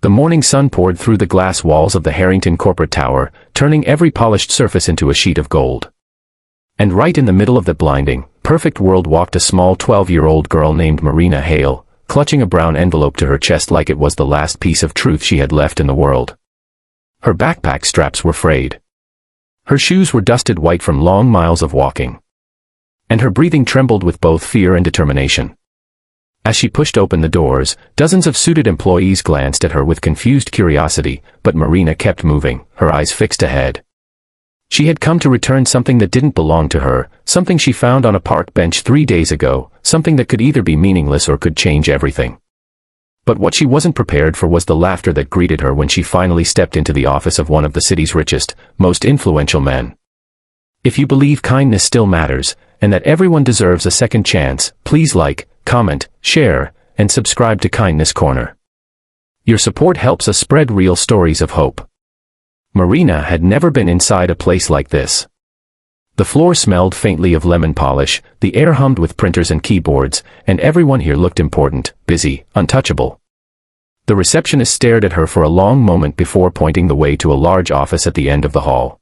The morning sun poured through the glass walls of the Harrington corporate tower, turning every polished surface into a sheet of gold. And right in the middle of the blinding, perfect world walked a small 12-year-old girl named Marina Hale, clutching a brown envelope to her chest like it was the last piece of truth she had left in the world. Her backpack straps were frayed. Her shoes were dusted white from long miles of walking. And her breathing trembled with both fear and determination. As she pushed open the doors, dozens of suited employees glanced at her with confused curiosity, but Marina kept moving, her eyes fixed ahead. She had come to return something that didn't belong to her, something she found on a park bench 3 days ago, something that could either be meaningless or could change everything. But what she wasn't prepared for was the laughter that greeted her when she finally stepped into the office of one of the city's richest, most influential men. If you believe kindness still matters, and that everyone deserves a second chance, please like, comment, share, and subscribe to Kindness Corner. Your support helps us spread real stories of hope. Marina had never been inside a place like this. The floor smelled faintly of lemon polish, the air hummed with printers and keyboards, and everyone here looked important, busy, untouchable. The receptionist stared at her for a long moment before pointing the way to a large office at the end of the hall.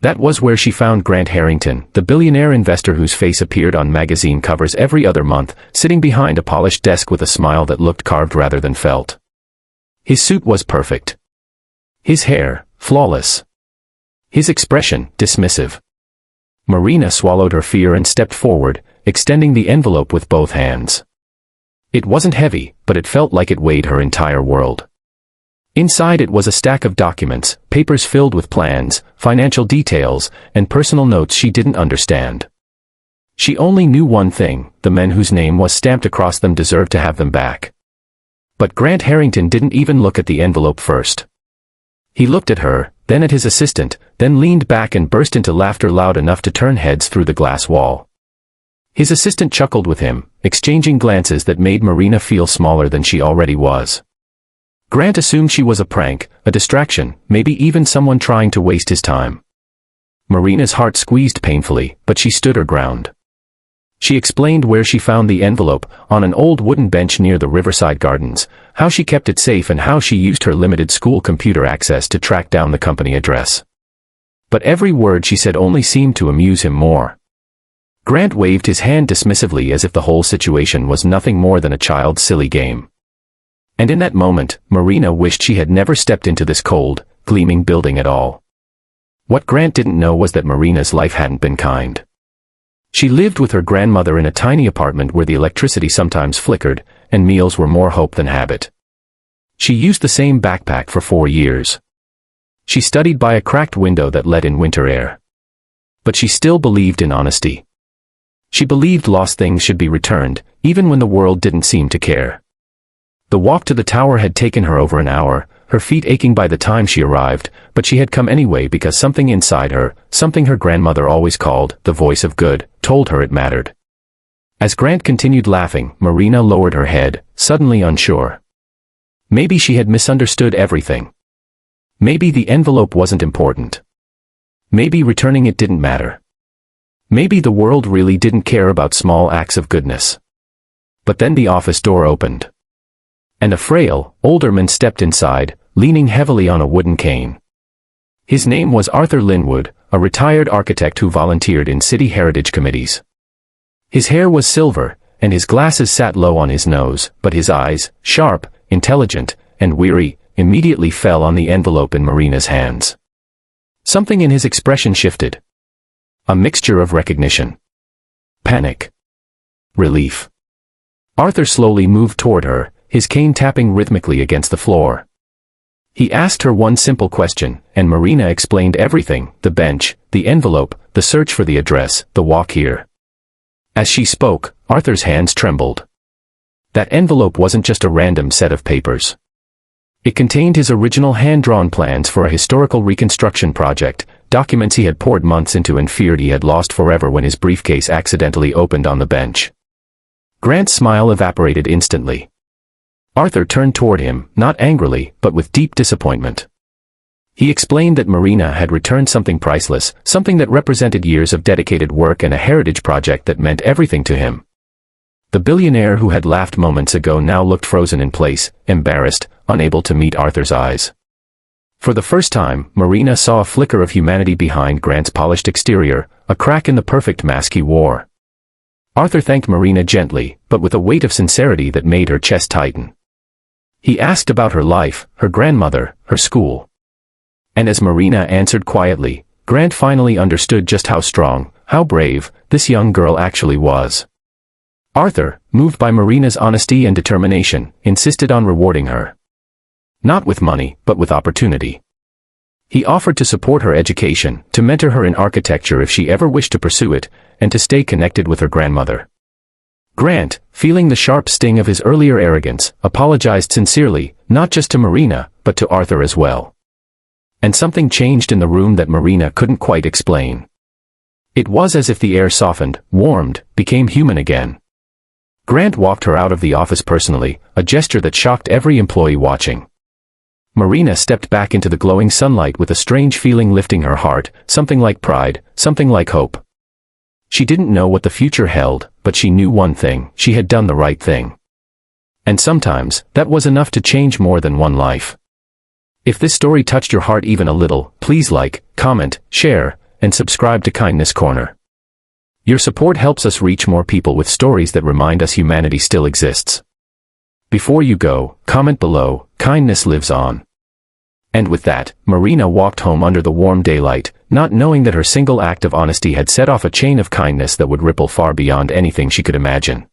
That was where she found Grant Harrington, the billionaire investor whose face appeared on magazine covers every other month, sitting behind a polished desk with a smile that looked carved rather than felt. His suit was perfect. His hair, flawless. His expression, dismissive. Marina swallowed her fear and stepped forward, extending the envelope with both hands. It wasn't heavy, but it felt like it weighed her entire world. Inside it was a stack of documents, papers filled with plans, financial details, and personal notes she didn't understand. She only knew one thing: the men whose name was stamped across them deserved to have them back. But Grant Harrington didn't even look at the envelope first. He looked at her, then at his assistant, then leaned back and burst into laughter loud enough to turn heads through the glass wall. His assistant chuckled with him, exchanging glances that made Marina feel smaller than she already was. Grant assumed she was a prank, a distraction, maybe even someone trying to waste his time. Marina's heart squeezed painfully, but she stood her ground. She explained where she found the envelope, on an old wooden bench near the Riverside Gardens, how she kept it safe and how she used her limited school computer access to track down the company address. But every word she said only seemed to amuse him more. Grant waved his hand dismissively as if the whole situation was nothing more than a child's silly game. And in that moment, Marina wished she had never stepped into this cold, gleaming building at all. What Grant didn't know was that Marina's life hadn't been kind. She lived with her grandmother in a tiny apartment where the electricity sometimes flickered, and meals were more hope than habit. She used the same backpack for 4 years. She studied by a cracked window that let in winter air. But she still believed in honesty. She believed lost things should be returned, even when the world didn't seem to care. The walk to the tower had taken her over an hour, her feet aching by the time she arrived, but she had come anyway because something inside her, something her grandmother always called the voice of good, told her it mattered. As Grant continued laughing, Marina lowered her head, suddenly unsure. Maybe she had misunderstood everything. Maybe the envelope wasn't important. Maybe returning it didn't matter. Maybe the world really didn't care about small acts of goodness. But then the office door opened. And a frail, older man stepped inside, leaning heavily on a wooden cane. His name was Arthur Linwood, a retired architect who volunteered in city heritage committees. His hair was silver, and his glasses sat low on his nose, but his eyes, sharp, intelligent, and weary, immediately fell on the envelope in Marina's hands. Something in his expression shifted. A mixture of recognition, panic, relief. Arthur slowly moved toward her, his cane tapping rhythmically against the floor. He asked her one simple question, and Marina explained everything: the bench, the envelope, the search for the address, the walk here. As she spoke, Arthur's hands trembled. That envelope wasn't just a random set of papers. It contained his original hand-drawn plans for a historical reconstruction project, documents he had poured months into and feared he had lost forever when his briefcase accidentally opened on the bench. Grant's smile evaporated instantly. Arthur turned toward him, not angrily, but with deep disappointment. He explained that Marina had returned something priceless, something that represented years of dedicated work and a heritage project that meant everything to him. The billionaire who had laughed moments ago now looked frozen in place, embarrassed, unable to meet Arthur's eyes. For the first time, Marina saw a flicker of humanity behind Grant's polished exterior, a crack in the perfect mask he wore. Arthur thanked Marina gently, but with a weight of sincerity that made her chest tighten. He asked about her life, her grandmother, her school. And as Marina answered quietly, Grant finally understood just how strong, how brave, this young girl actually was. Arthur, moved by Marina's honesty and determination, insisted on rewarding her. Not with money, but with opportunity. He offered to support her education, to mentor her in architecture if she ever wished to pursue it, and to stay connected with her grandmother. Grant, feeling the sharp sting of his earlier arrogance, apologized sincerely, not just to Marina, but to Arthur as well. And something changed in the room that Marina couldn't quite explain. It was as if the air softened, warmed, became human again. Grant walked her out of the office personally, a gesture that shocked every employee watching. Marina stepped back into the glowing sunlight with a strange feeling lifting her heart, something like pride, something like hope. She didn't know what the future held, but she knew one thing: she had done the right thing. And sometimes, that was enough to change more than one life. If this story touched your heart even a little, please like, comment, share, and subscribe to Kindness Corner. Your support helps us reach more people with stories that remind us humanity still exists. Before you go, comment below, kindness lives on. And with that, Marina walked home under the warm daylight, not knowing that her single act of honesty had set off a chain of kindness that would ripple far beyond anything she could imagine.